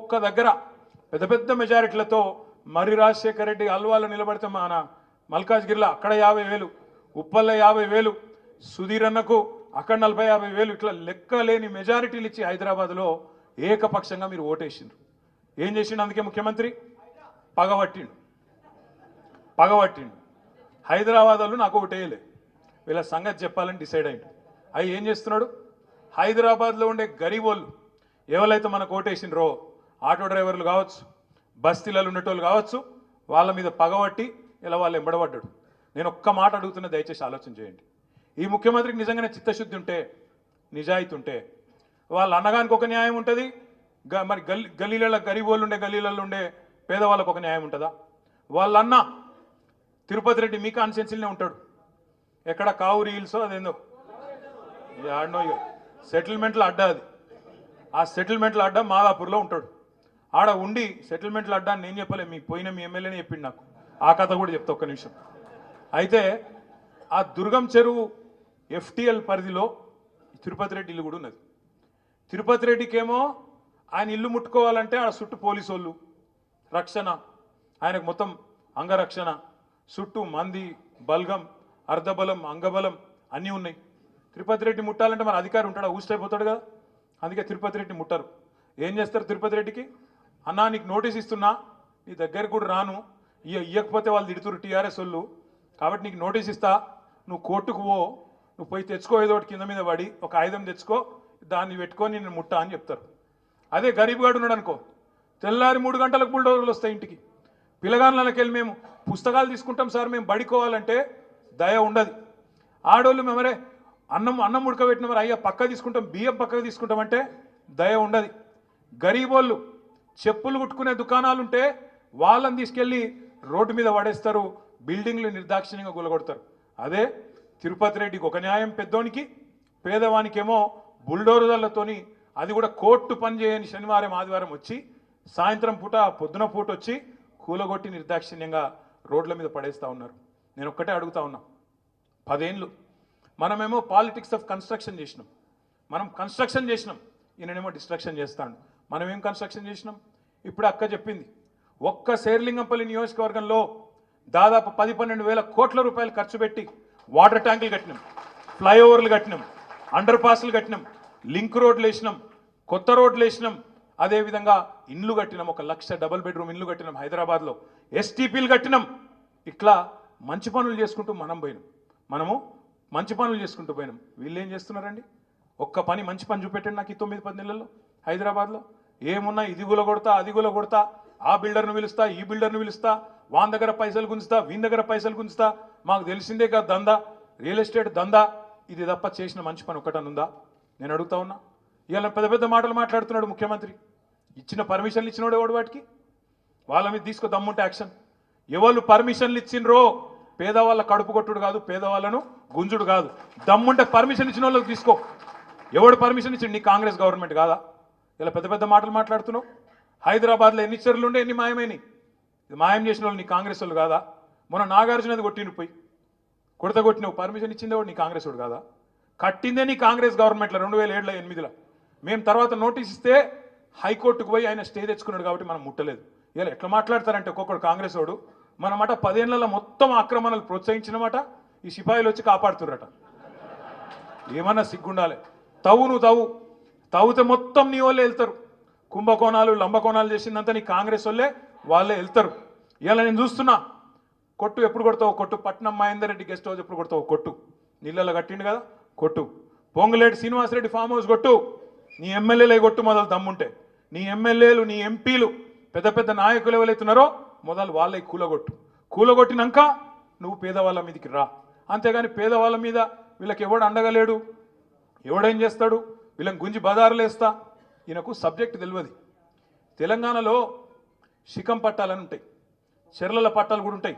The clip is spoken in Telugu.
ఒక్కొక్క దగ్గర పెద్ద పెద్ద మెజారిటీలతో మర్రి రాజశేఖర రెడ్డి అల్వాలో నిలబడితే మన మల్కాజ్గిరిలో అక్కడ 50,000, ఉప్పల్లో 50,000, సుధీర్ అన్నకు అక్కడ 40,000 ఇట్లా లెక్కలేని మెజారిటీలు ఇచ్చి హైదరాబాద్లో ఏకపక్షంగా మీరు ఓటేసిండ్రు. ఏం చేసిండు? అందుకే ముఖ్యమంత్రి పగబట్టిండు. హైదరాబాద్ వాళ్ళు నాకు ఓటేయలే, వీళ్ళ సంగతి చెప్పాలని డిసైడ్ అయ్యిండు. అవి ఏం చేస్తున్నాడు? హైదరాబాద్లో ఉండే గరీబ్ వాళ్ళు ఎవరైతే మనకు ఓటేసిండ్రో, ఆటో డ్రైవర్లు కావచ్చు, బస్తీలలో ఉండేటోళ్ళు కావచ్చు, వాళ్ళ మీద పగబట్టి ఇలా వాళ్ళు ఎంబడబడ్డాడు. నేను ఒక్క మాట అడుగుతున్నా, దయచేసి ఆలోచన చేయండి. ఈ ముఖ్యమంత్రికి నిజంగానే చిత్తశుద్ధి ఉంటే, నిజాయితీ ఉంటే, వాళ్ళ అన్నగానికి ఒక న్యాయం ఉంటుంది, మరి గల్లీలలో గరీబ్ వాళ్ళు ఉండే గల్లీలలో ఉండే పేదవాళ్ళకు ఒక న్యాయం ఉంటుందా? వాళ్ళన్న తిరుపతి రెడ్డి మీ కాన్స్టిట్యున్సీలోనే ఉంటాడు, ఎక్కడ కావురి హిల్స్ అదేందో ఆడనో సెటిల్మెంట్లో అడ్డా, అది ఆ సెటిల్మెంట్లో అడ్డా మాదాపూర్లో ఉంటాడు. ఆడ ఉండి సెటిల్మెంట్లో అడ్డా అని నేను చెప్పలే, మీకు పోయిన మీ ఎమ్మెల్యేనే చెప్పిండు నాకు. ఆ కథ కూడా చెప్తా ఒక్క నిమిషం. అయితే ఆ దుర్గం చెరువు FTL పరిధిలో తిరుపతి రెడ్డి ఇల్లు కూడా ఉన్నది. తిరుపతి రెడ్డికేమో ఆయన ఇల్లు ముట్టుకోవాలంటే ఆడ చుట్టూ పోలీసు వాళ్ళు రక్షణ, ఆయనకు మొత్తం అంగరక్షణ, చుట్టూ మంది, బల్గం, అర్ధబలం, అంగబలం అన్నీ ఉన్నాయి. తిరుపతి రెడ్డి ముట్టాలంటే మన అధికారి ఉంటాడా? ఊసిపోతాడు కదా. అందుకే తిరుపతి రెడ్డి ముట్టరు. ఏం చేస్తారు తిరుపతి రెడ్డికి? అన్నా నీకు నోటీస్ ఇస్తున్నా, నీ దగ్గరికి కూడా రాను, ఇవ్వకపోతే వాళ్ళు తిడుతురు TRS వాళ్ళు, కాబట్టి నీకు నోటీస్ ఇస్తా, నువ్వు కోర్టుకు పో, నువ్వు పోయి తెచ్చుకో, ఏదో ఒకటి కింద మీద పడి ఒక ఆయుధం తెచ్చుకో, దాన్ని పెట్టుకొని నేను ముట్టా అని చెప్తారు. అదే గరీబ్ గాడు ఉన్నాడు అనుకో, తెల్లారి 3 గంటలకు బుల్డోజర్లు వస్తాయి ఇంటికి. పిల్లగాళ్ళకి వెళ్ళి మేము పుస్తకాలు తీసుకుంటాం సార్, మేము బడికోవాలంటే దయ ఉండదు. ఆడోళ్ళు మేమరే అన్నం ఉడకబెట్టిన మరి అయ్యా పక్క తీసుకుంటాం, బియ్యం పక్కకు తీసుకుంటామంటే దయ ఉండదు. గరీబోళ్ళు చెప్పులు కుట్టుకునే దుకాణాలుంటే వాళ్ళని తీసుకెళ్ళి రోడ్డు మీద పడేస్తారు, బిల్డింగ్లు నిర్దాక్షిణ్యంగా కూలగొడతారు. అదే తిరుపతి రెడ్డికి ఒక న్యాయం పెద్దోనికి, పేదవానికేమో బుల్డోజర్లతోని, అది కూడా కోర్టు పని చేయని శనివారం ఆదివారం వచ్చి సాయంత్రం పూట పొద్దున పూట వచ్చి కూలగొట్టి నిర్దాక్షిణ్యంగా రోడ్ల మీద పడేస్తూ ఉన్నారు. నేను ఒక్కటే అడుగుతా ఉన్నా, 10 ఏళ్ళు మనమేమో పాలిటిక్స్ ఆఫ్ కన్స్ట్రక్షన్ చేసినాం, మనం కన్స్ట్రక్షన్ చేసినాం, ఈయననేమో డిస్ట్రక్షన్ చేస్తాడు. మనం ఏం కన్స్ట్రక్షన్ చేసినాం? ఇప్పుడు అక్క చెప్పింది, ఒక్క శేర్లింగంపల్లి నియోజకవర్గంలో దాదాపు 10-12 వేల కోట్ల రూపాయలు ఖర్చు పెట్టి వాటర్ ట్యాంకులు కట్టినాం, ఫ్లైఓవర్లు కట్టినాం, అండర్ పాస్లు కట్టినాం, లింక్ రోడ్లు వేసినాం, కొత్త రోడ్లు వేసినాం, అదేవిధంగా ఇండ్లు కట్టినాం, 1 లక్ష డబుల్ బెడ్రూమ్ ఇండ్లు కట్టినాం హైదరాబాద్లో, STPలు కట్టినాం. ఇట్లా మంచి పనులు చేసుకుంటూ మనము మంచి పనులు చేసుకుంటూ పోయినాం. వీళ్ళు ఏం చేస్తున్నారండి? ఒక్క పని మంచి పని చూపెట్టండి నాకు ఈ 9-10 నెలల్లో హైదరాబాద్లో. ఏమున్నా ఇది గులగొడతా, అది గులగొడతా, ఆ బిల్డర్ను పిలుస్తా, ఈ బిల్డర్ను పిలుస్తా, వాని దగ్గర పైసలు గుంజుతా, వీని దగ్గర పైసలు గుంజుతా, మాకు తెలిసిందే కదా దందా, రియల్ ఎస్టేట్ దందా, ఇది తప్ప చేసిన మంచి పని ఒక్కటనుందా? నేను అడుగుతా ఉన్నా. ఇవాళ పెద్ద పెద్ద మాటలు మాట్లాడుతున్నాడు ముఖ్యమంత్రి. ఇచ్చిన పర్మిషన్లు ఇచ్చినోడు ఎవడు? వాటికి వాళ్ళ మీద తీసుకో దమ్ముంటే యాక్షన్. ఎవరు పర్మిషన్లు ఇచ్చిండ్రో పేదవాళ్ళ కడుపు కొట్టుడు కాదు, పేదవాళ్ళను గుంజుడు కాదు. దమ్ముంటే పర్మిషన్ ఇచ్చిన వాళ్ళకి తీసుకో. ఎవడు పర్మిషన్ ఇచ్చిండు? నీ కాంగ్రెస్ గవర్నమెంట్ కాదా? ఇలా పెద్ద పెద్ద మాటలు మాట్లాడుతున్నావు. హైదరాబాద్లో ఎన్ని చెరువులు ఉండే, ఎన్ని మాయమైనవి? ఇది మాయం చేసిన వాళ్ళు నీ కాంగ్రెస్ వాళ్ళు కాదా? మొన్న నాగార్జునది కొట్టిండు, పోయి కొట్టినావు, పర్మిషన్ ఇచ్చిందే వాడు నీ కాంగ్రెస్ వాడు కాదా? కట్టిందే నీ కాంగ్రెస్ గవర్నమెంట్లో 2007, 2008లో. మేము తర్వాత నోటీస్ ఇస్తే హైకోర్టుకు పోయి ఆయన స్టే తెచ్చుకున్నాడు కాబట్టి మనం ముట్టలేదు. ఇలా ఎట్లా మాట్లాడతారంటే ఒక్కొక్కడు కాంగ్రెస్ వాడు మనమాట 10 ఏళ్లలో మొత్తం ఆక్రమణలు ప్రోత్సహించినమాట ఈ సిపాయిలు వచ్చి కాపాడుతుర్రట. ఏమన్నా సిగ్గుండాలి. నువ్వు తవ్వుతే మొత్తం నీ వాళ్ళే వెళ్తారు. కుంభకోణాలు లంబకోణాలు చేసిందంతా నీ కాంగ్రెస్ వాళ్ళే వెళ్తారు. ఇలా నేను చూస్తున్నా. కొట్టు ఎప్పుడు కొడతావు? కొట్టు. పట్నం మహేందర్ రెడ్డి గెస్ట్ హౌస్ ఎప్పుడు కొడతావు? కొట్టు. నీళ్ళలో కట్టిండు కదా, కొట్టు. పొంగులేటి శ్రీనివాసరెడ్డి ఫామ్ హౌస్ కొట్టు. నీ ఎమ్మెల్యేలే కొట్టు మొదలు దమ్ముంటే. నీ ఎమ్మెల్యేలు, నీ ఎంపీలు, పెద్ద పెద్ద నాయకులు ఎవరైతున్నారో మొదలు వాళ్ళే కూలగొట్టినాక నువ్వు పేదవాళ్ళ మీదకి రా. అంతేగాని పేదవాళ్ళ మీద వీళ్ళకి ఎవడు అండగలేడు, ఎవడేం చేస్తాడు, వీళ్ళని గుంజి బజారులు వేస్తా. ఈయనకు సబ్జెక్ట్ తెలియదు. తెలంగాణలో శిఖం పట్టాలని ఉంటాయి, చెర్లల పట్టాలు కూడా ఉంటాయి.